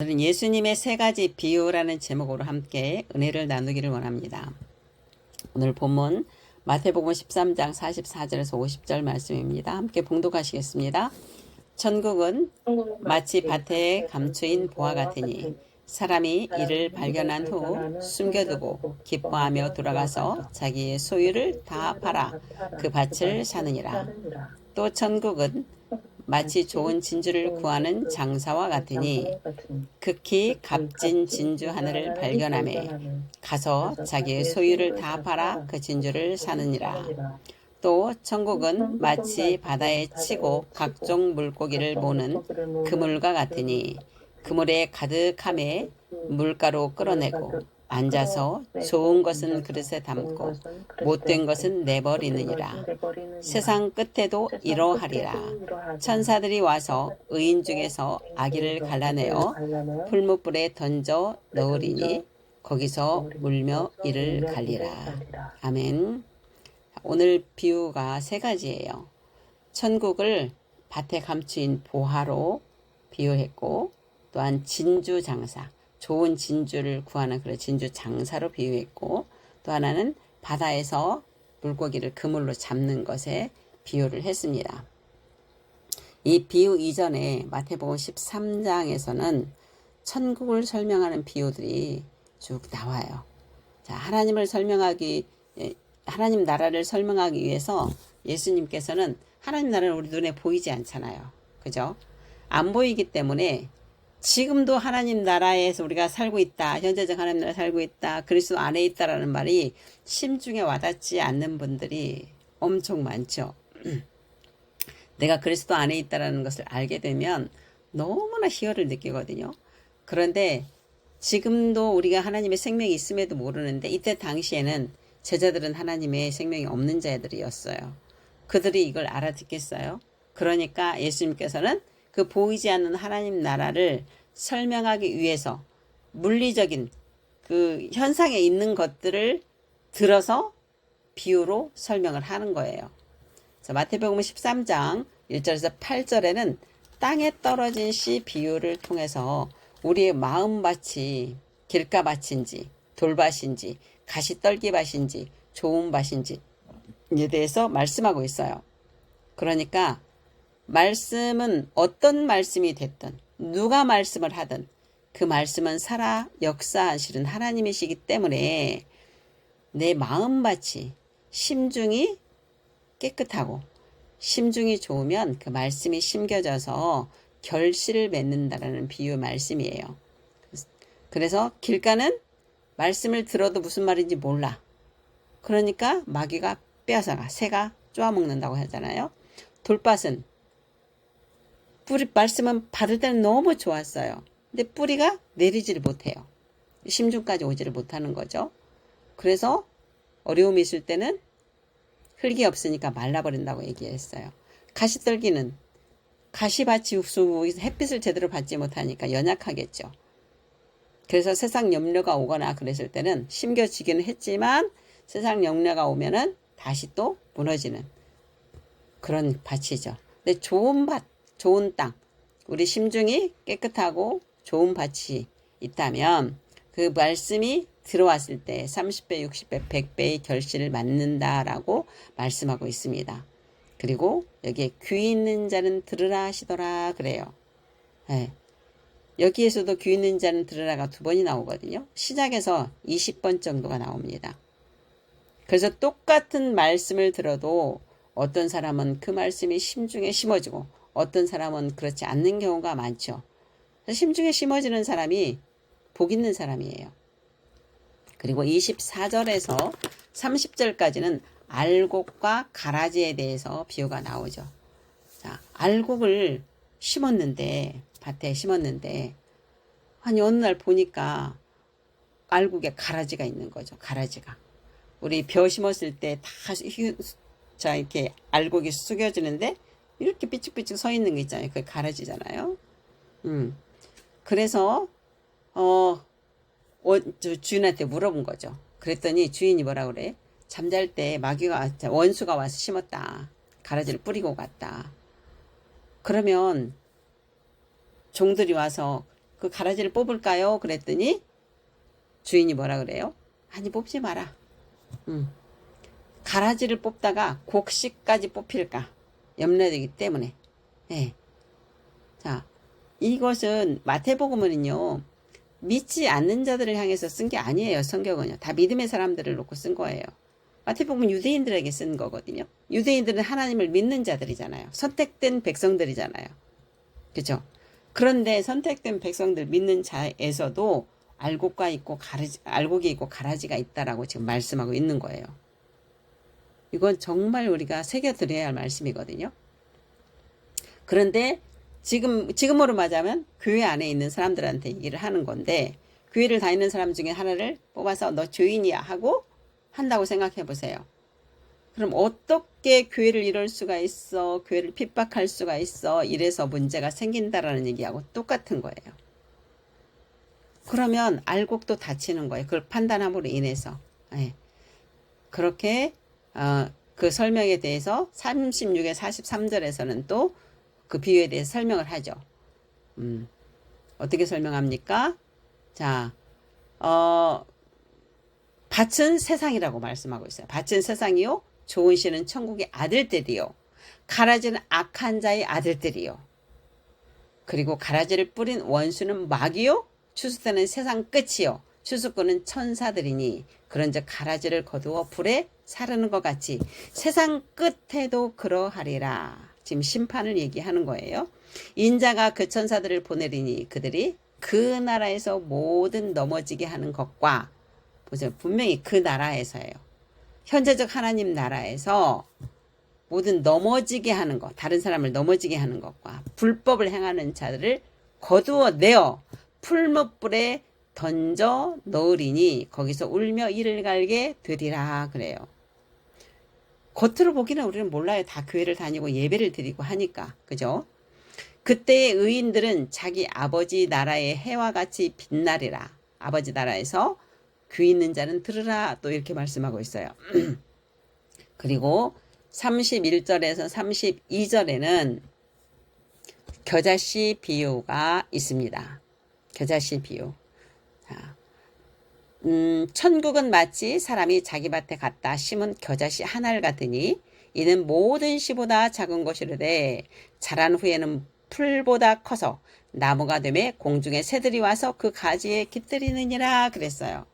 오늘은 예수님의 세 가지 비유라는 제목으로 함께 은혜를 나누기를 원합니다. 오늘 본문 마태복음 13장 44절에서 50절 말씀입니다. 함께 봉독하시겠습니다. 천국은 마치 밭에 감추인 보화 같으니 사람이 이를 발견한 후 숨겨두고 기뻐하며 돌아가서 자기의 소유를 다 팔아 그 밭을 사느니라. 또 천국은 마치 좋은 진주를 구하는 장사와 같으니 극히 값진 진주 하나를 발견하매 가서 자기의 소유를 다 팔아 그 진주를 사느니라. 또 천국은 마치 바다에 치고 각종 물고기를 모는 그물과 같으니 그물에 가득함에 물가로 끌어내고 앉아서 좋은 것은 그릇에 담고 못된 것은 내버리느니라. 세상 끝에도 이러하리라. 천사들이 와서 의인 중에서 악인을 갈라내어 풀무불에 던져 넣으리니 거기서 울며 이를 갈리라. 아멘. 오늘 비유가 세 가지예요. 천국을 밭에 감추인 보화로 비유했고, 또한 진주 장사, 좋은 진주를 구하는 그런 진주 장사로 비유했고, 또 하나는 바다에서 물고기를 그물로 잡는 것에 비유를 했습니다. 이 비유 이전에 마태복음 13장에서는 천국을 설명하는 비유들이 쭉 나와요. 자, 하나님 나라를 설명하기 위해서 예수님께서는 하나님 나라는 우리 눈에 보이지 않잖아요. 그죠? 안 보이기 때문에 지금도 하나님 나라에서 우리가 살고 있다. 현재적 하나님 나라에 살고 있다. 그리스도 안에 있다라는 말이 심중에 와닿지 않는 분들이 엄청 많죠. 내가 그리스도 안에 있다라는 것을 알게 되면 너무나 희열을 느끼거든요. 그런데 지금도 우리가 하나님의 생명이 있음에도 모르는데 이때 당시에는 제자들은 하나님의 생명이 없는 자들이었어요. 그들이 이걸 알아듣겠어요? 그러니까 예수님께서는 그 보이지 않는 하나님 나라를 설명하기 위해서 물리적인 그 현상에 있는 것들을 들어서 비유로 설명을 하는 거예요. 마태복음 13장 1절에서 8절에는 땅에 떨어진 씨 비유를 통해서 우리의 마음밭이 길가밭인지 돌밭인지 가시떨기밭인지 좋은 밭인지에 대해서 말씀하고 있어요. 그러니까 말씀은 어떤 말씀이 됐든 누가 말씀을 하든 그 말씀은 살아 역사하시는 하나님이시기 때문에 내 마음밭이 심중이 깨끗하고 심중이 좋으면 그 말씀이 심겨져서 결실을 맺는다라는 비유 말씀이에요. 그래서 길가는 말씀을 들어도 무슨 말인지 몰라. 그러니까 마귀가 빼앗아가, 새가 쪼아먹는다고 하잖아요. 돌밭은 말씀은 받을 때는 너무 좋았어요. 근데 뿌리가 내리지를 못해요. 심중까지 오지를 못하는 거죠. 그래서 어려움이 있을 때는 흙이 없으니까 말라버린다고 얘기했어요. 가시떨기는 가시밭이 햇빛을 제대로 받지 못하니까 연약하겠죠. 그래서 세상 염려가 오거나 그랬을 때는 심겨지기는 했지만 세상 염려가 오면은 다시 또 무너지는 그런 밭이죠. 근데 좋은 밭, 좋은 땅, 우리 심중이 깨끗하고 좋은 밭이 있다면 그 말씀이 들어왔을 때 30배, 60배, 100배의 결실을 맺는다라고 말씀하고 있습니다. 그리고 여기에 귀 있는 자는 들으라 하시더라 그래요. 네. 여기에서도 귀 있는 자는 들으라가 2번이 나오거든요. 시작에서 20번 정도가 나옵니다. 그래서 똑같은 말씀을 들어도 어떤 사람은 그 말씀이 심중에 심어지고 어떤 사람은 그렇지 않는 경우가 많죠. 심중에 심어지는 사람이 복 있는 사람이에요. 그리고 24절에서 30절까지는 알곡과 가라지에 대해서 비유가 나오죠. 자, 알곡을 심었는데 밭에 심었는데 아니 어느 날 보니까 알곡에 가라지가 있는 거죠. 가라지가. 우리 벼 심었을 때 다 이렇게 알곡이 숙여지는데 이렇게 삐쭉삐쭉 서 있는 거 있잖아요. 그게 가라지잖아요. 그래서 주인한테 물어본 거죠. 그랬더니 주인이 뭐라 그래? 잠잘 때 원수가 와서 심었다. 가라지를 뿌리고 갔다. 그러면 종들이 와서 그 가라지를 뽑을까요? 그랬더니 주인이 뭐라 그래요? 아니, 뽑지 마라. 가라지를 뽑다가 곡식까지 뽑힐까 염려되기 때문에. 예. 자, 이것은 마태복음은요, 믿지 않는 자들을 향해서 쓴 게 아니에요. 성경은요. 다 믿음의 사람들을 놓고 쓴 거예요. 마태복음은 유대인들에게 쓴 거거든요. 유대인들은 하나님을 믿는 자들이잖아요. 선택된 백성들이잖아요. 그죠? 그런데 선택된 백성들 믿는 자에서도 알곡이 있고 가라지가 있다라고 지금 말씀하고 있는 거예요. 이건 정말 우리가 새겨들어야 할 말씀이거든요. 그런데 지금으로 맞으면 교회 안에 있는 사람들한테 얘기를 하는 건데, 교회를 다니는 사람 중에 하나를 뽑아서 너 죄인이야 하고 한다고 생각해 보세요. 그럼 어떻게 교회를 이룰 수가 있어? 교회를 핍박할 수가 있어? 이래서 문제가 생긴다라는 얘기하고 똑같은 거예요. 그러면 알곡도 다치는 거예요. 그걸 판단함으로 인해서. 네. 그렇게 그 설명에 대해서 36에 43절에서는 또 그 비유에 대해서 설명을 하죠. 어떻게 설명합니까? 자, 밭은 세상이라고 말씀하고 있어요. 밭은 세상이요. 좋은 씨는 천국의 아들들이요. 가라지는 악한 자의 아들들이요. 그리고 가라지를 뿌린 원수는 마귀요. 추수때는 세상 끝이요. 추수꾼은 천사들이니 그런즉 가라지를 거두어 불에 사르는 것 같이 세상 끝에도 그러하리라. 지금 심판을 얘기하는 거예요. 인자가 그 천사들을 보내리니 그들이 그 나라에서 모든 넘어지게 하는 것과, 보세요. 분명히 그 나라에서예요. 현재적 하나님 나라에서 모든 넘어지게 하는 것, 다른 사람을 넘어지게 하는 것과 불법을 행하는 자들을 거두어 내어 풀무불에 던져 넣으리니 거기서 울며 이를 갈게 되리라 그래요. 겉으로 보기는 우리는 몰라요. 다 교회를 다니고 예배를 드리고 하니까. 그죠? 그때의 의인들은 자기 아버지 나라의 해와 같이 빛나리라. 아버지 나라에서 귀 있는 자는 들으라. 또 이렇게 말씀하고 있어요. 그리고 31절에서 32절에는 겨자씨 비유가 있습니다. 겨자씨 비유. 자, 천국은 마치 사람이 자기 밭에 갖다 심은 겨자씨 한 알 같으니 이는 모든 씨보다 작은 것이르되 자란 후에는 풀보다 커서 나무가 되매 공중에 새들이 와서 그 가지에 깃들이느니라 그랬어요.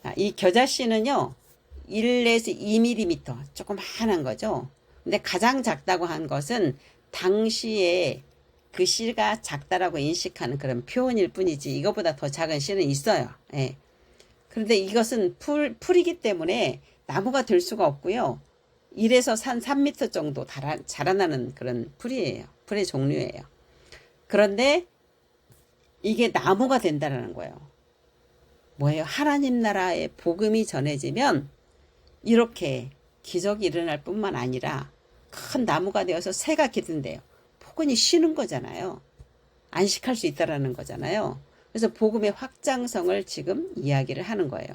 자, 이 겨자씨는요 1에서 2mm 조그마한 거죠. 근데 가장 작다고 한 것은 당시에 그 씨가 작다라고 인식하는 그런 표현일 뿐이지 이거보다 더 작은 씨는 있어요. 예. 그런데 이것은 풀이기 때문에 나무가 될 수가 없고요. 1에서 3m 정도 자라나는 그런 풀이에요. 풀의 종류예요. 그런데 이게 나무가 된다는 거예요. 뭐예요? 하나님 나라의 복음이 전해지면 이렇게 기적이 일어날 뿐만 아니라 큰 나무가 되어서 새가 기든대요. 폭언이 쉬는 거잖아요. 안식할 수 있다라는 거잖아요. 그래서 복음의 확장성을 지금 이야기를 하는 거예요.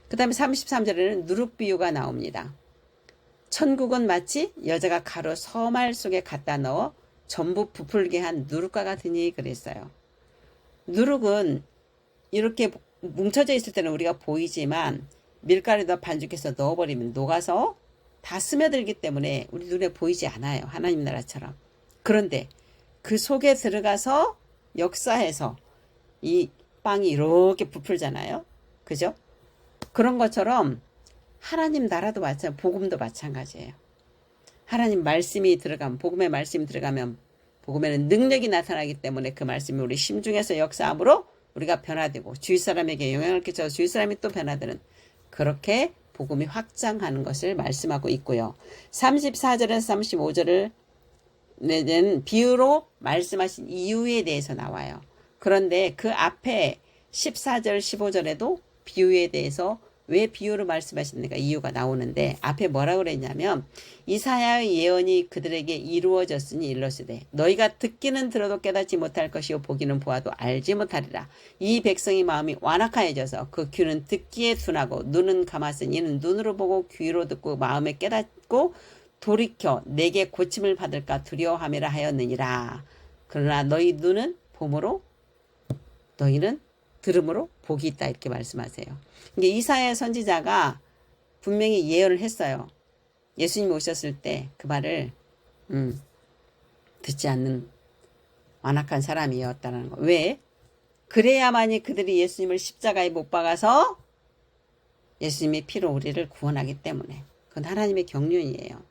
그 다음에 33절에는 누룩 비유가 나옵니다. 천국은 마치 여자가 가루 서말 속에 갖다 넣어 전부 부풀게 한 누룩과 같으니 그랬어요. 누룩은 이렇게 뭉쳐져 있을 때는 우리가 보이지만 밀가루에다 반죽해서 넣어버리면 녹아서 다 스며들기 때문에 우리 눈에 보이지 않아요. 하나님 나라처럼. 그런데 그 속에 들어가서 역사해서 이 빵이 이렇게 부풀잖아요. 그죠? 그런 것처럼 하나님 나라도 마찬가지예요. 복음도 마찬가지예요. 하나님 말씀이 들어가면, 복음의 말씀이 들어가면 복음에는 능력이 나타나기 때문에 그 말씀이 우리 심중에서 역사함으로 우리가 변화되고 주위 사람에게 영향을 끼쳐서 주위 사람이 또 변화되는, 그렇게 복음이 확장하는 것을 말씀하고 있고요. 34절에서 35절을 는 비유로 말씀하신 이유에 대해서 나와요. 그런데 그 앞에 14절 15절에도 비유에 대해서 왜 비유로 말씀하시는가 이유가 나오는데, 앞에 뭐라고 그랬냐면 이사야의 예언이 그들에게 이루어졌으니 일러스되 너희가 듣기는 들어도 깨닫지 못할 것이요 보기는 보아도 알지 못하리라. 이 백성의 마음이 완악하여져서 그 귀는 듣기에 둔하고 눈은 감았으니 이는 눈으로 보고 귀로 듣고 마음에 깨닫고 돌이켜 내게 고침을 받을까 두려워함이라 하였느니라. 그러나 너희 눈은 봄으로 너희는 들음으로 복이 있다 이렇게 말씀하세요. 이게 이사야 선지자가 분명히 예언을 했어요. 예수님이 오셨을 때 그 말을 듣지 않는 완악한 사람이었다는 거. 왜? 그래야만이 그들이 예수님을 십자가에 못 박아서 예수님의 피로 우리를 구원하기 때문에. 그건 하나님의 경륜이에요.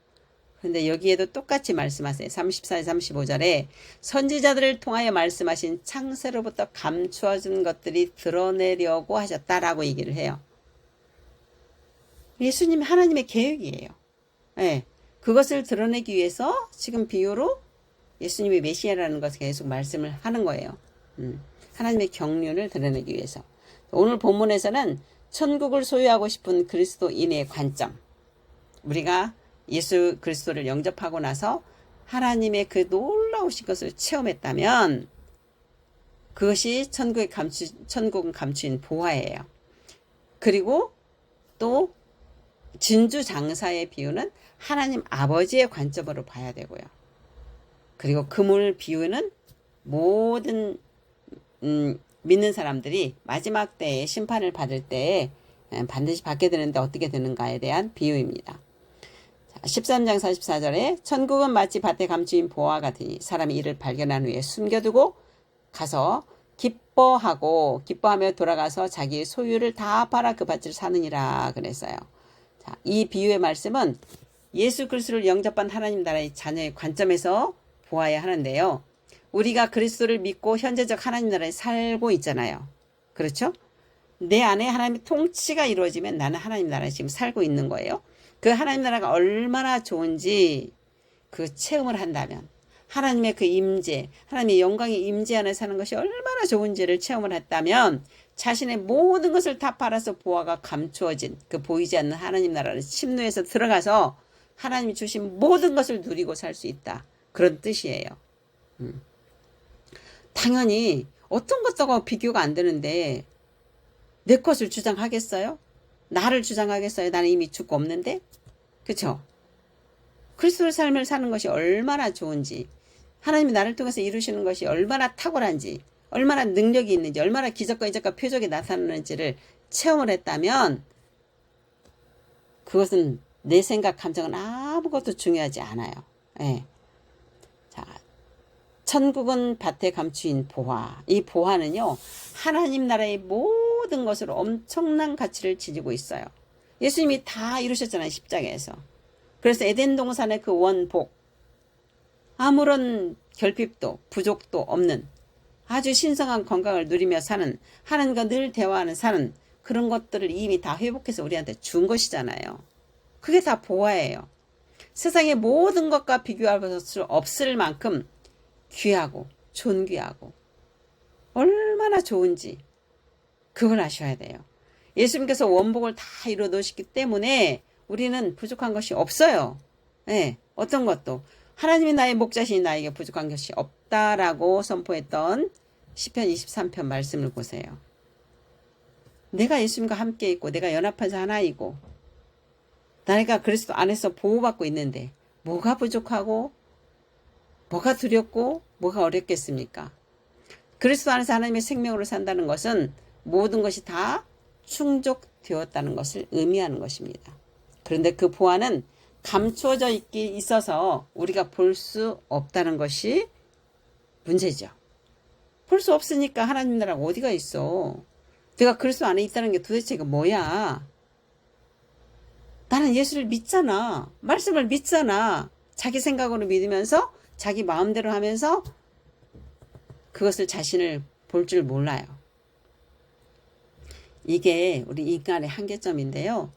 그런데 여기에도 똑같이 말씀하세요. 34절 35절에 선지자들을 통하여 말씀하신 창세로부터 감추어진 것들이 드러내려고 하셨다라고 얘기를 해요. 예수님 하나님의 계획이에요. 네, 그것을 드러내기 위해서 지금 비유로 예수님이 메시아라는 것을 계속 말씀을 하는 거예요. 하나님의 경륜을 드러내기 위해서. 오늘 본문에서는 천국을 소유하고 싶은 그리스도인의 관점. 우리가 예수 그리스도를 영접하고 나서 하나님의 그 놀라우신 것을 체험했다면 그것이 천국은 감추인 보화예요. 그리고 또 진주장사의 비유는 하나님 아버지의 관점으로 봐야 되고요. 그리고 그물 비유는 모든 믿는 사람들이 마지막 때에 심판을 받을 때에 반드시 받게 되는데 어떻게 되는가에 대한 비유입니다. 13장 44절에 천국은 마치 밭에 감추인 보화 같으니 사람이 이를 발견한 후에 숨겨두고 가서 기뻐하며 돌아가서 자기의 소유를 다 팔아 그 밭을 사느니라 그랬어요. 자, 이 비유의 말씀은 예수 그리스도를 영접한 하나님 나라의 자녀의 관점에서 보아야 하는데요. 우리가 그리스도를 믿고 현재적 하나님 나라에 살고 있잖아요. 그렇죠? 내 안에 하나님의 통치가 이루어지면 나는 하나님 나라에 지금 살고 있는 거예요. 그 하나님 나라가 얼마나 좋은지 그 체험을 한다면 하나님의 그 임재, 하나님의 영광의 임재 안에 사는 것이 얼마나 좋은지를 체험을 했다면 자신의 모든 것을 다 팔아서 보화가 감추어진 그 보이지 않는 하나님 나라를 침노해서 들어가서 하나님이 주신 모든 것을 누리고 살 수 있다. 그런 뜻이에요. 당연히 어떤 것하고 비교가 안 되는데 내 것을 주장하겠어요? 나를 주장하겠어요? 나는 이미 죽고 없는데? 그렇죠? 그리스도의 삶을 사는 것이 얼마나 좋은지, 하나님이 나를 통해서 이루시는 것이 얼마나 탁월한지, 얼마나 능력이 있는지, 얼마나 기적과 이적과 표적이 나타나는지를 체험을 했다면 그것은 내 생각, 감정은 아무것도 중요하지 않아요. 예. 자, 천국은 밭에 감추인 보화. 이 보화는요, 하나님 나라의 모든 것으로 엄청난 가치를 지니고 있어요. 예수님이 다 이루셨잖아요, 십자가에서. 그래서 에덴 동산의 그 원복, 아무런 결핍도 부족도 없는 아주 신성한 건강을 누리며 사는, 하나님과 늘 대화하는 사는 그런 것들을 이미 다 회복해서 우리한테 준 것이잖아요. 그게 다 보화예요. 세상의 모든 것과 비교할 수 없을 만큼 귀하고 존귀하고 얼마나 좋은지 그걸 아셔야 돼요. 예수님께서 원복을 다 이루어 놓으셨기 때문에 우리는 부족한 것이 없어요. 네, 어떤 것도. 하나님이 나의 목자시니 나에게 부족한 것이 없다라고 선포했던 시편 23편 말씀을 보세요. 내가 예수님과 함께 있고 내가 연합해서 하나이고 내가 그리스도 안에서 보호받고 있는데 뭐가 부족하고 뭐가 두렵고 뭐가 어렵겠습니까? 그리스도 안에서 하나님의 생명으로 산다는 것은 모든 것이 다 충족되었다는 것을 의미하는 것입니다. 그런데 그 보화는 감추어져 있어서 우리가 볼 수 없다는 것이 문제죠. 볼 수 없으니까 하나님 나라가 어디가 있어? 내가 그리스도 안에 있다는 게 도대체 이거 뭐야? 나는 예수를 믿잖아. 말씀을 믿잖아. 자기 생각으로 믿으면서 자기 마음대로 하면서 그것을 자신을 볼 줄 몰라요. 이게 우리 인간의 한계점인데요.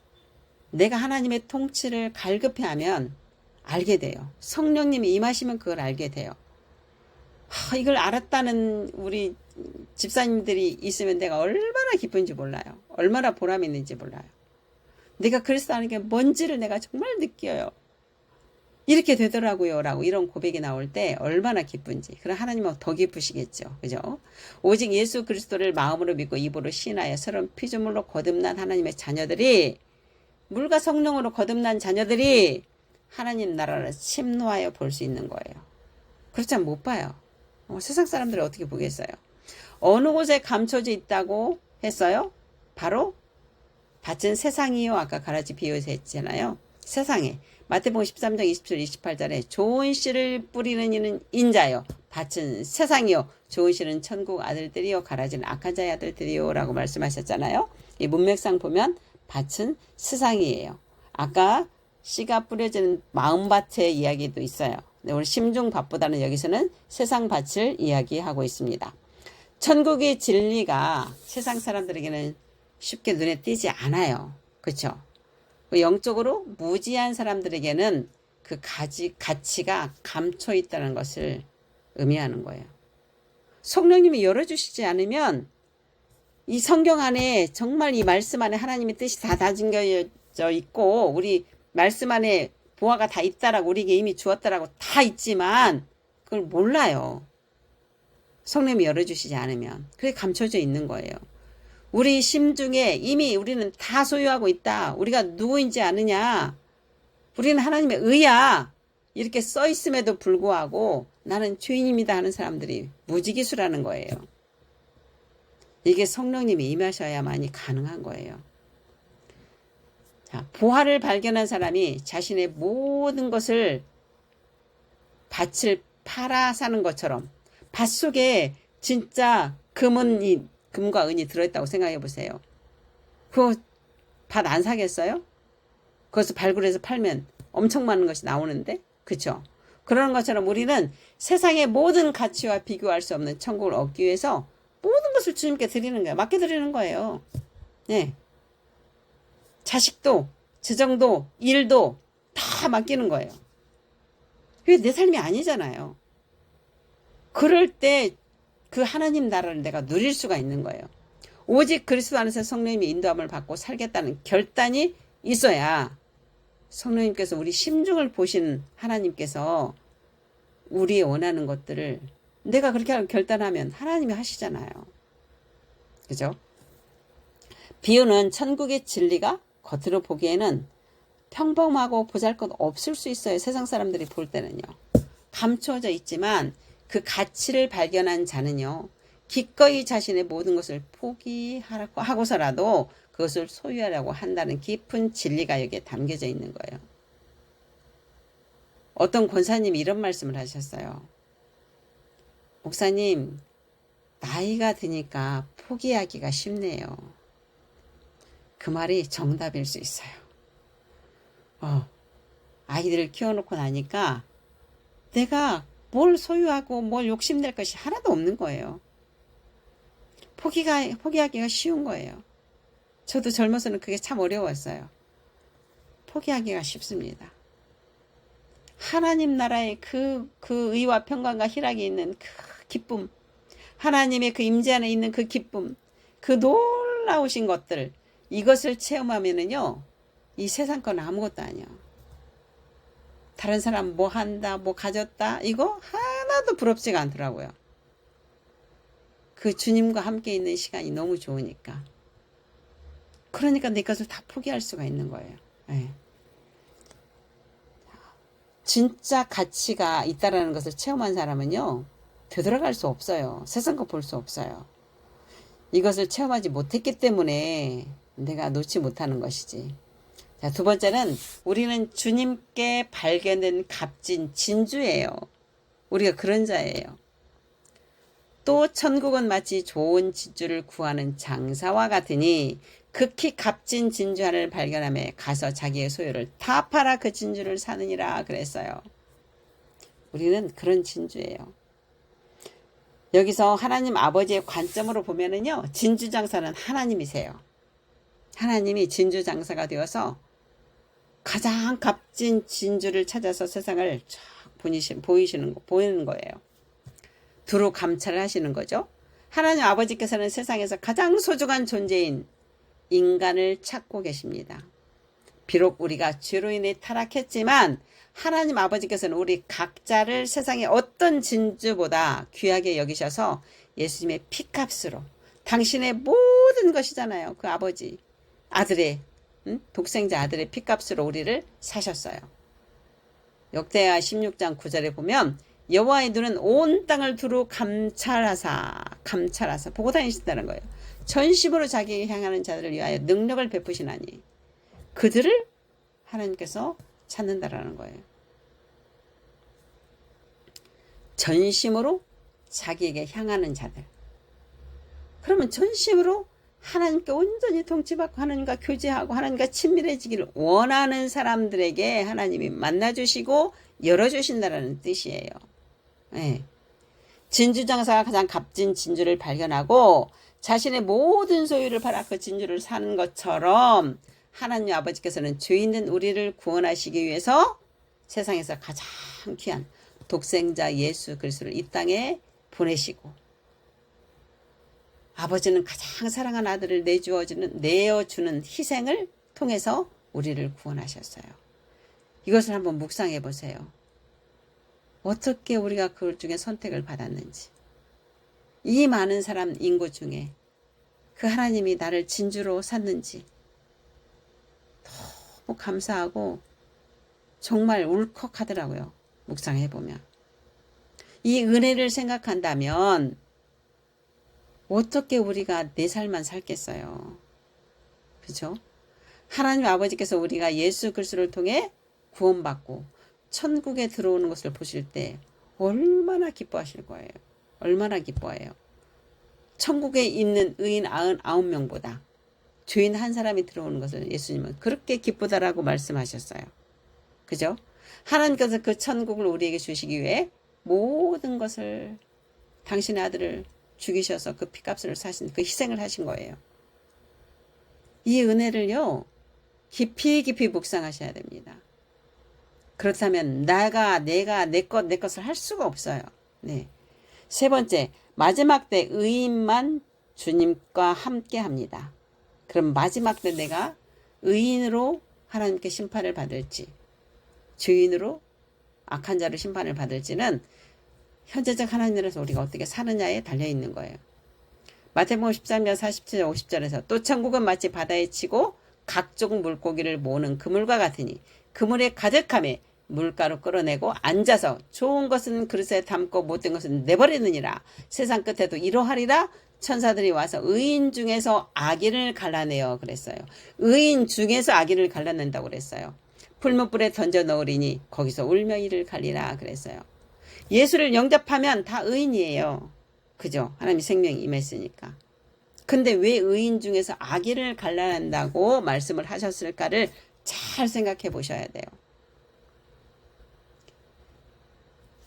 내가 하나님의 통치를 갈급해 하면 알게 돼요. 성령님이 임하시면 그걸 알게 돼요. 이걸 알았다는 우리 집사님들이 있으면 내가 얼마나 기쁜지 몰라요. 얼마나 보람 있는지 몰라요. 내가 그리스도 하는 게 뭔지를 내가 정말 느껴요. 이렇게 되더라고요 라고 이런 고백이 나올 때 얼마나 기쁜지. 그럼 하나님은 더 기쁘시겠죠. 그죠? 오직 예수 그리스도를 마음으로 믿고 입으로 신하여 서른 피조물로 거듭난 하나님의 자녀들이, 물과 성령으로 거듭난 자녀들이 하나님 나라를 침노하여 볼 수 있는 거예요. 그렇지 않으면 못 봐요. 세상 사람들이 어떻게 보겠어요? 어느 곳에 감춰져 있다고 했어요? 바로 밭은 세상이요. 아까 가라지 비유에서 했잖아요. 세상에. 마태복음 13장 27, 28절에 좋은 씨를 뿌리는 이는 인자요. 밭은 세상이요. 좋은 씨는 천국 아들들이요. 가라지는 악한 자의 아들들이요. 라고 말씀하셨잖아요. 이 문맥상 보면 밭은 세상이에요. 아까 씨가 뿌려지는 마음밭의 이야기도 있어요. 오늘 심중밭보다는 여기서는 세상 밭을 이야기하고 있습니다. 천국의 진리가 세상 사람들에게는 쉽게 눈에 띄지 않아요. 그렇죠? 영적으로 무지한 사람들에게는 그 가치가 감춰 있다는 것을 의미하는 거예요. 성령님이 열어주시지 않으면 이 성경 안에 정말 이 말씀 안에 하나님의 뜻이 다 담겨져 있고 우리 말씀 안에 보화가 다 있다라고 우리에게 이미 주었다라고 다 있지만 그걸 몰라요. 성령님이 열어주시지 않으면. 그게 감춰져 있는 거예요. 우리 심중에 이미 우리는 다 소유하고 있다. 우리가 누구인지 아느냐. 우리는 하나님의 의야. 이렇게 써 있음에도 불구하고 나는 죄인입니다 하는 사람들이 무지기수라는 거예요. 이게 성령님이 임하셔야만이 가능한 거예요. 자, 보화를 발견한 사람이 자신의 모든 것을 밭을 팔아 사는 것처럼 밭 속에 진짜 금과 은이 들어있다고 생각해 보세요. 그거 밭 안 사겠어요? 그것을 발굴해서 팔면 엄청 많은 것이 나오는데, 그쵸? 그러는 것처럼 우리는 세상의 모든 가치와 비교할 수 없는 천국을 얻기 위해서 모든 것을 주님께 드리는 거예요. 맡겨드리는 거예요. 네. 자식도, 재정도, 일도 다 맡기는 거예요. 그게 내 삶이 아니잖아요. 그럴 때 그 하나님 나라를 내가 누릴 수가 있는 거예요. 오직 그리스도 안에서 성령님의 인도함을 받고 살겠다는 결단이 있어야 성령님께서 우리 심중을 보신 하나님께서 우리의 원하는 것들을 내가 그렇게 결단하면 하나님이 하시잖아요. 그죠? 비유는 천국의 진리가 겉으로 보기에는 평범하고 보잘것 없을 수 있어요. 세상 사람들이 볼 때는요. 감춰져 있지만 그 가치를 발견한 자는요. 기꺼이 자신의 모든 것을 포기하라고 하고서라도 그것을 소유하려고 한다는 깊은 진리가 여기에 담겨져 있는 거예요. 어떤 권사님이 이런 말씀을 하셨어요. 목사님, 나이가 드니까 포기하기가 쉽네요. 그 말이 정답일 수 있어요. 아이들을 키워놓고 나니까 내가 뭘 소유하고 뭘 욕심낼 것이 하나도 없는 거예요. 포기하기가 쉬운 거예요. 저도 젊어서는 그게 참 어려웠어요. 포기하기가 쉽습니다. 하나님 나라의 그 의와 평강과 희락이 있는 그 기쁨, 하나님의 그 임재 안에 있는 그 기쁨, 그 놀라우신 것들, 이것을 체험하면은요, 이 세상 건 아무것도 아니야. 다른 사람 뭐 한다, 뭐 가졌다, 이거 하나도 부럽지가 않더라고요. 그 주님과 함께 있는 시간이 너무 좋으니까. 그러니까 내 것을 다 포기할 수가 있는 거예요. 네. 진짜 가치가 있다라는 것을 체험한 사람은요, 되돌아갈 수 없어요. 세상 거 볼 수 없어요. 이것을 체험하지 못했기 때문에 내가 놓지 못하는 것이지. 자, 두 번째는 우리는 주님께 발견된 값진 진주예요. 우리가 그런 자예요. 또 천국은 마치 좋은 진주를 구하는 장사와 같으니 극히 값진 진주 하나를 발견하며 가서 자기의 소유를 다 팔아 그 진주를 사느니라 그랬어요. 우리는 그런 진주예요. 여기서 하나님 아버지의 관점으로 보면은요, 진주 장사는 하나님이세요. 하나님이 진주 장사가 되어서 가장 값진 진주를 찾아서 세상을 쫙 보이는 거예요. 두루 감찰을 하시는 거죠. 하나님 아버지께서는 세상에서 가장 소중한 존재인 인간을 찾고 계십니다. 비록 우리가 죄로 인해 타락했지만 하나님 아버지께서는 우리 각자를 세상의 어떤 진주보다 귀하게 여기셔서 예수님의 피값으로 당신의 모든 것이잖아요. 그 아버지 아들의 독생자 아들의 피값으로 우리를 사셨어요. 역대하 16장 9절에 보면 여호와의 눈은 온 땅을 두루 감찰하사 보고 다니신다는 거예요. 전심으로 자기에게 향하는 자들을 위하여 능력을 베푸시나니 그들을 하나님께서 찾는다라는 거예요. 전심으로 자기에게 향하는 자들. 그러면 전심으로 하나님께 온전히 통치받고 하나님과 교제하고 하나님과 친밀해지기를 원하는 사람들에게 하나님이 만나주시고 열어주신다는 뜻이에요. 네. 진주장사가 가장 값진 진주를 발견하고 자신의 모든 소유를 팔아 그 진주를 사는 것처럼 하나님 아버지께서는 죄 있는 우리를 구원하시기 위해서 세상에서 가장 귀한 독생자 예수 그리스도를 이 땅에 보내시고 아버지는 가장 사랑하는 아들을 내어주는 희생을 통해서 우리를 구원하셨어요. 이것을 한번 묵상해 보세요. 어떻게 우리가 그 중에 선택을 받았는지. 이 많은 사람 인구 중에 그 하나님이 나를 진주로 샀는지 너무 감사하고 정말 울컥하더라고요. 묵상해 보면. 이 은혜를 생각한다면 어떻게 우리가 내 삶만 살겠어요. 그렇죠? 하나님 아버지께서 우리가 예수 그리스도를 통해 구원받고 천국에 들어오는 것을 보실 때 얼마나 기뻐하실 거예요. 얼마나 기뻐해요. 천국에 있는 의인 99명보다 죄인 한 사람이 들어오는 것을 예수님은 그렇게 기쁘다라고 말씀하셨어요. 그죠? 하나님께서 그 천국을 우리에게 주시기 위해 모든 것을 당신의 아들을 죽이셔서 그 피값을 사신 그 희생을 하신 거예요. 이 은혜를요. 깊이 묵상하셔야 됩니다. 그렇다면 내가 내 것을 할 수가 없어요. 네. 세 번째, 마지막 때 의인만 주님과 함께 합니다. 그럼 마지막 때 내가 의인으로 하나님께 심판을 받을지 죄인으로 악한 자로 심판을 받을지는 현재적 하나님 나라에서 우리가 어떻게 사느냐에 달려있는 거예요. 마태복음 13장 47절 50절에서 또 천국은 마치 바다에 치고 각종 물고기를 모으는 그물과 같으니 그물에 가득함에 물가로 끌어내고 앉아서 좋은 것은 그릇에 담고 못된 것은 내버리느니라. 세상 끝에도 이러하리라. 천사들이 와서 의인 중에서 악인을 갈라내어 그랬어요. 의인 중에서 악인을 갈라낸다고 그랬어요. 풀무불에 던져 넣으리니 거기서 울며 이를 갈리라 그랬어요. 예수를 영접하면 다 의인이에요. 그죠? 하나님의 생명이 임했으니까. 근데 왜 의인 중에서 악인을 갈라낸다고 말씀을 하셨을까를 잘 생각해 보셔야 돼요.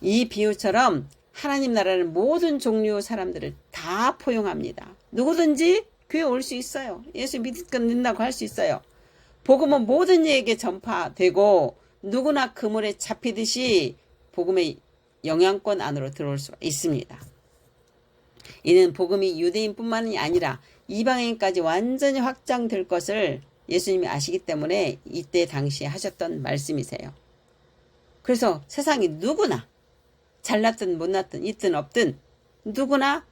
이 비유처럼 하나님 나라는 모든 종류의 사람들을 다 포용합니다. 누구든지 교회 올 수 있어요. 예수 믿는다고 할 수 있어요. 복음은 모든 이에게 전파되고 누구나 그물에 잡히듯이 복음의 영향권 안으로 들어올 수 있습니다. 이는 복음이 유대인뿐만이 아니라 이방인까지 완전히 확장될 것을 예수님이 아시기 때문에 이때 당시에 하셨던 말씀이세요. 그래서 세상이 누구나 잘났든 못났든 있든 없든 누구나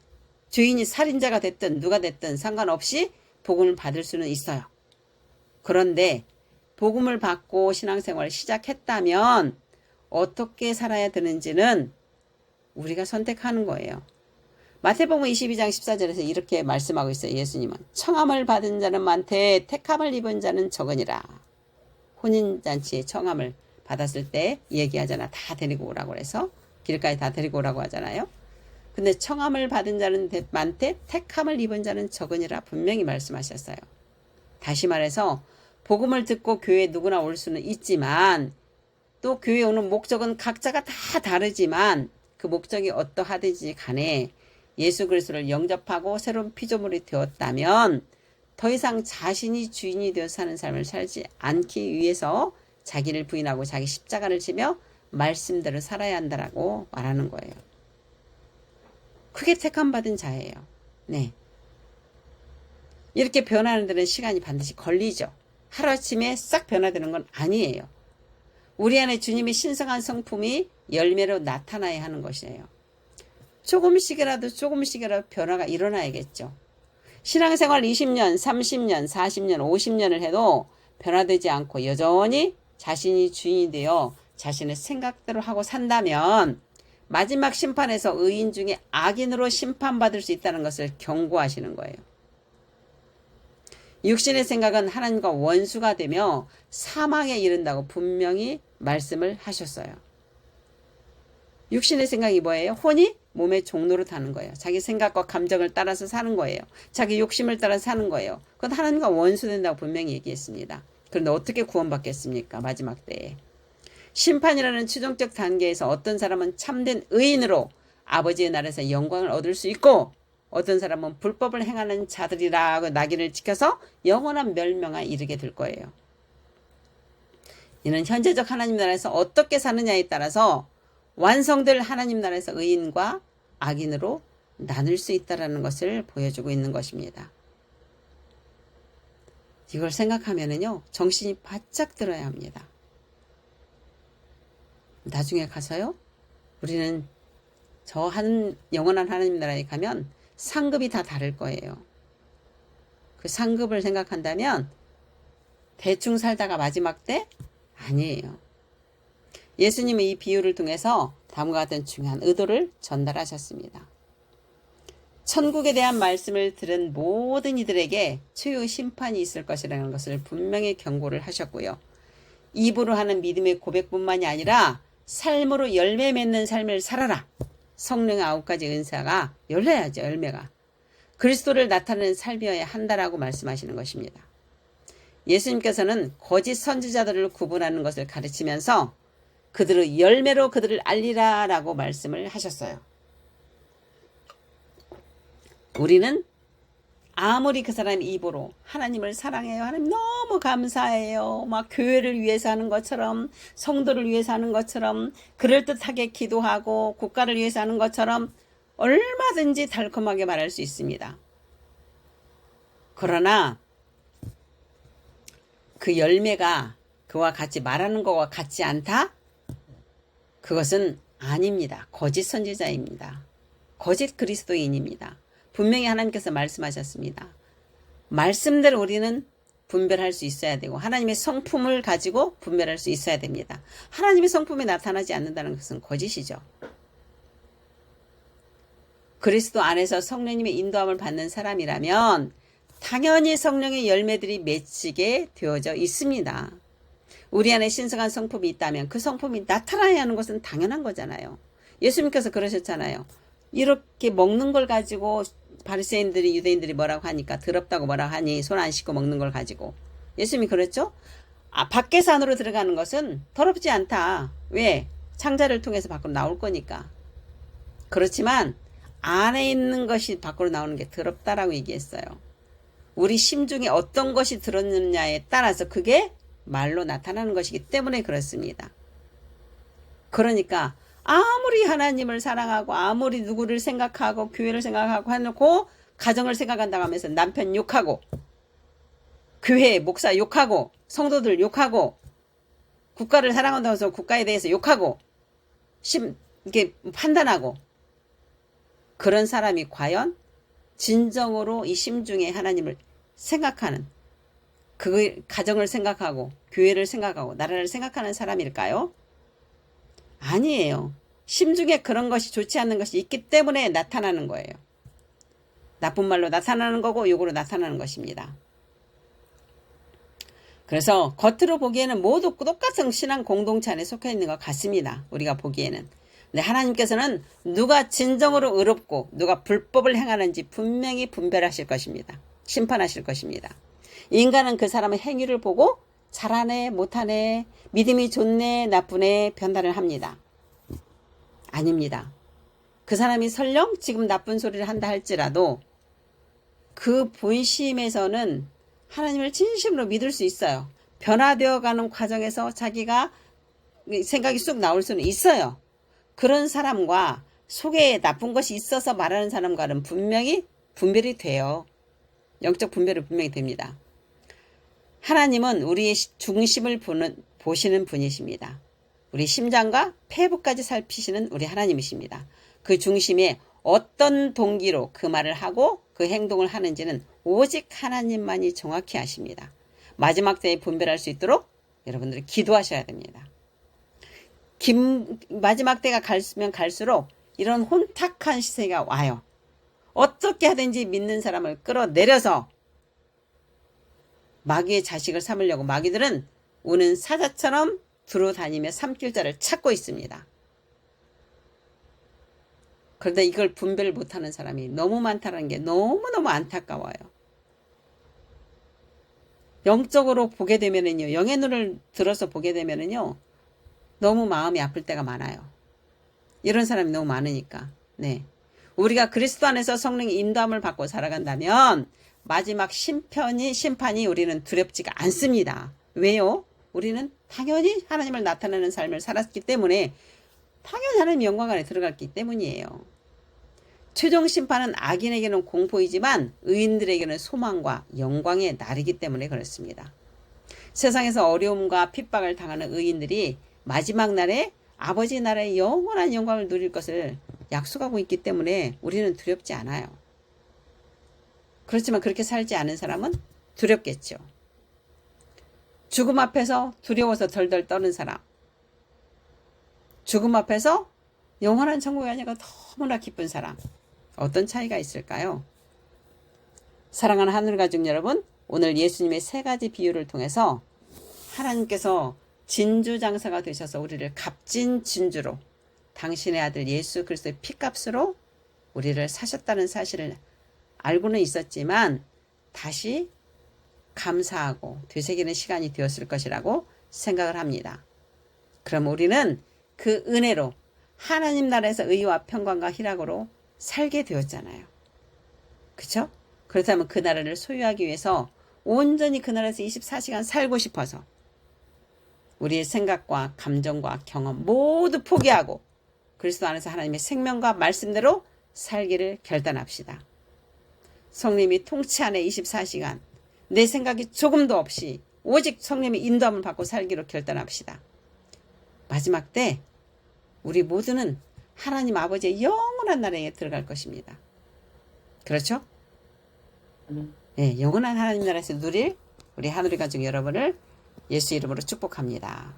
죄인이 살인자가 됐든 누가 됐든 상관없이 복음을 받을 수는 있어요. 그런데 복음을 받고 신앙생활을 시작했다면 어떻게 살아야 되는지는 우리가 선택하는 거예요. 마태복음 22장 14절에서 이렇게 말씀하고 있어요. 예수님은 청함을 받은 자는 많되 택함을 입은 자는 적으니라. 혼인잔치에 청함을 받았을 때 얘기하잖아. 다 데리고 오라고 해서 길가에 다 데리고 오라고 하잖아요. 근데 청함을 받은 자는 많되 택함을 입은 자는 적으니라 분명히 말씀하셨어요. 다시 말해서 복음을 듣고 교회에 누구나 올 수는 있지만 또 교회에 오는 목적은 각자가 다 다르지만 그 목적이 어떠하든지 간에 예수 그리스도를 영접하고 새로운 피조물이 되었다면 더 이상 자신이 주인이 되어 사는 삶을 살지 않기 위해서 자기를 부인하고 자기 십자가를 지며 말씀대로 살아야 한다라고 말하는 거예요. 그게 택함받은 자예요. 네. 이렇게 변하는 데는 시간이 반드시 걸리죠. 하루아침에 싹 변화되는 건 아니에요. 우리 안에 주님의 신성한 성품이 열매로 나타나야 하는 것이에요. 조금씩이라도 변화가 일어나야겠죠. 신앙생활 20년, 30년, 40년, 50년을 해도 변화되지 않고 여전히 자신이 주인이 되어 자신의 생각대로 하고 산다면 마지막 심판에서 의인 중에 악인으로 심판받을 수 있다는 것을 경고하시는 거예요. 육신의 생각은 하나님과 원수가 되며 사망에 이른다고 분명히 말씀을 하셨어요. 육신의 생각이 뭐예요? 혼이 몸의 종로로 타는 거예요. 자기 생각과 감정을 따라서 사는 거예요. 자기 욕심을 따라 사는 거예요. 그건 하나님과 원수된다고 분명히 얘기했습니다. 그런데 어떻게 구원받겠습니까? 마지막 때에. 심판이라는 최종적 단계에서 어떤 사람은 참된 의인으로 아버지의 나라에서 영광을 얻을 수 있고, 어떤 사람은 불법을 행하는 자들이라고 낙인을 찍혀서 영원한 멸망에 이르게 될 거예요. 이는 현재적 하나님 나라에서 어떻게 사느냐에 따라서 완성될 하나님 나라에서 의인과 악인으로 나눌 수 있다는 것을 보여주고 있는 것입니다. 이걸 생각하면은요, 정신이 바짝 들어야 합니다. 나중에 가서요, 우리는 저 영원한 하나님 나라에 가면 상급이 다 다를 거예요. 그 상급을 생각한다면 대충 살다가 마지막 때? 아니에요. 예수님은 이 비유를 통해서 다음과 같은 중요한 의도를 전달하셨습니다. 천국에 대한 말씀을 들은 모든 이들에게 최후 심판이 있을 것이라는 것을 분명히 경고를 하셨고요. 입으로 하는 믿음의 고백뿐만이 아니라 삶으로 열매 맺는 삶을 살아라. 성령의 9가지 은사가 열려야죠. 열매가. 그리스도를 나타내는 삶이어야 한다라고 말씀하시는 것입니다. 예수님께서는 거짓 선지자들을 구분하는 것을 가르치면서 그들의 열매로 그들을 알리라 라고 말씀을 하셨어요. 우리는 아무리 그 사람 입으로 하나님을 사랑해요, 하나님 너무 감사해요, 막 교회를 위해서 하는 것처럼, 성도를 위해서 하는 것처럼, 그럴듯하게 기도하고 국가를 위해서 하는 것처럼 얼마든지 달콤하게 말할 수 있습니다. 그러나 그 열매가 그와 같이 말하는 것과 같지 않다? 그것은 아닙니다. 거짓 선지자입니다. 거짓 그리스도인입니다. 분명히 하나님께서 말씀하셨습니다. 말씀대로 우리는 분별할 수 있어야 되고 하나님의 성품을 가지고 분별할 수 있어야 됩니다. 하나님의 성품이 나타나지 않는다는 것은 거짓이죠. 그리스도 안에서 성령님의 인도함을 받는 사람이라면 당연히 성령의 열매들이 맺히게 되어져 있습니다. 우리 안에 신성한 성품이 있다면 그 성품이 나타나야 하는 것은 당연한 거잖아요. 예수님께서 그러셨잖아요. 이렇게 먹는 걸 가지고 바리새인들이 유대인들이 뭐라고 하니까 더럽다고 뭐라고 하니 손 안 씻고 먹는 걸 가지고 예수님이 그랬죠? 밖에서 안으로 들어가는 것은 더럽지 않다. 왜? 창자를 통해서 밖으로 나올 거니까. 그렇지만 안에 있는 것이 밖으로 나오는 게 더럽다라고 얘기했어요. 우리 심중에 어떤 것이 들었느냐에 따라서 그게 말로 나타나는 것이기 때문에 그렇습니다. 그러니까 아무리 하나님을 사랑하고 아무리 누구를 생각하고 교회를 생각하고 해놓고 가정을 생각한다고 하면서 남편 욕하고 교회 목사 욕하고 성도들 욕하고 국가를 사랑한다고 해서 국가에 대해서 욕하고 이렇게 판단하고 그런 사람이 과연 진정으로 이 심중에 하나님을 생각하는 그 가정을 생각하고 교회를 생각하고 나라를 생각하는 사람일까요? 아니에요. 심중에 그런 것이 좋지 않는 것이 있기 때문에 나타나는 거예요. 나쁜 말로 나타나는 거고 욕으로 나타나는 것입니다. 그래서 겉으로 보기에는 모두 똑같은 신앙 공동체 안에 속해 있는 것 같습니다. 우리가 보기에는. 근데 하나님께서는 누가 진정으로 의롭고 누가 불법을 행하는지 분명히 분별하실 것입니다. 심판하실 것입니다. 인간은 그 사람의 행위를 보고 잘하네 못하네 믿음이 좋네 나쁘네 변단을 합니다. 아닙니다. 그 사람이 설령 지금 나쁜 소리를 한다 할지라도 그 본심에서는 하나님을 진심으로 믿을 수 있어요. 변화되어가는 과정에서 자기가 생각이 쑥 나올 수는 있어요. 그런 사람과 속에 나쁜 것이 있어서 말하는 사람과는 분명히 분별이 돼요. 영적 분별이 분명히 됩니다. 하나님은 우리의 중심을 보시는 분이십니다. 우리 심장과 폐부까지 살피시는 우리 하나님이십니다. 그 중심에 어떤 동기로 그 말을 하고 그 행동을 하는지는 오직 하나님만이 정확히 아십니다. 마지막 때에 분별할 수 있도록 여러분들이 기도하셔야 됩니다. 마지막 때가 갈수면 갈수록 이런 혼탁한 시세가 와요. 어떻게 하든지 믿는 사람을 끌어내려서 마귀의 자식을 삼으려고 마귀들은 우는 사자처럼 두루다니며 삼킬 자를 찾고 있습니다. 그런데 이걸 분별을 못하는 사람이 너무 많다는 게 너무너무 안타까워요. 영적으로 보게 되면은요, 영의 눈을 들어서 보게 되면은요, 너무 마음이 아플 때가 많아요. 이런 사람이 너무 많으니까. 네. 우리가 그리스도 안에서 성령의 인도함을 받고 살아간다면 마지막 심판이 우리는 두렵지가 않습니다. 왜요? 우리는 당연히 하나님을 나타내는 삶을 살았기 때문에 당연히 하나님 영광 안에 들어갔기 때문이에요. 최종 심판은 악인에게는 공포이지만 의인들에게는 소망과 영광의 날이기 때문에 그렇습니다. 세상에서 어려움과 핍박을 당하는 의인들이 마지막 날에 아버지 나라의 영원한 영광을 누릴 것을 약속하고 있기 때문에 우리는 두렵지 않아요. 그렇지만 그렇게 살지 않은 사람은 두렵겠죠. 죽음 앞에서 두려워서 덜덜 떠는 사람, 죽음 앞에서 영원한 천국에 가니까 너무나 기쁜 사람, 어떤 차이가 있을까요? 사랑하는 하늘가족 여러분, 오늘 예수님의 세 가지 비유를 통해서 하나님께서 진주장사가 되셔서 우리를 값진 진주로 당신의 아들 예수 그리스도의 피값으로 우리를 사셨다는 사실을 알고는 있었지만 다시 감사하고 되새기는 시간이 되었을 것이라고 생각을 합니다. 그럼 우리는 그 은혜로 하나님 나라에서 의와 평강과 희락으로 살게 되었잖아요. 그렇죠? 그렇다면 그 나라를 소유하기 위해서 온전히 그 나라에서 24시간 살고 싶어서 우리의 생각과 감정과 경험 모두 포기하고 그리스도 안에서 하나님의 생명과 말씀대로 살기를 결단합시다. 성령님이 통치 안에 24시간 내 생각이 조금도 없이 오직 성령님의 인도함을 받고 살기로 결단합시다. 마지막 때 우리 모두는 하나님 아버지의 영원한 나라에 들어갈 것입니다. 그렇죠? 네, 영원한 하나님 나라에서 누릴 우리 하늘의 가족 여러분을 예수 이름으로 축복합니다.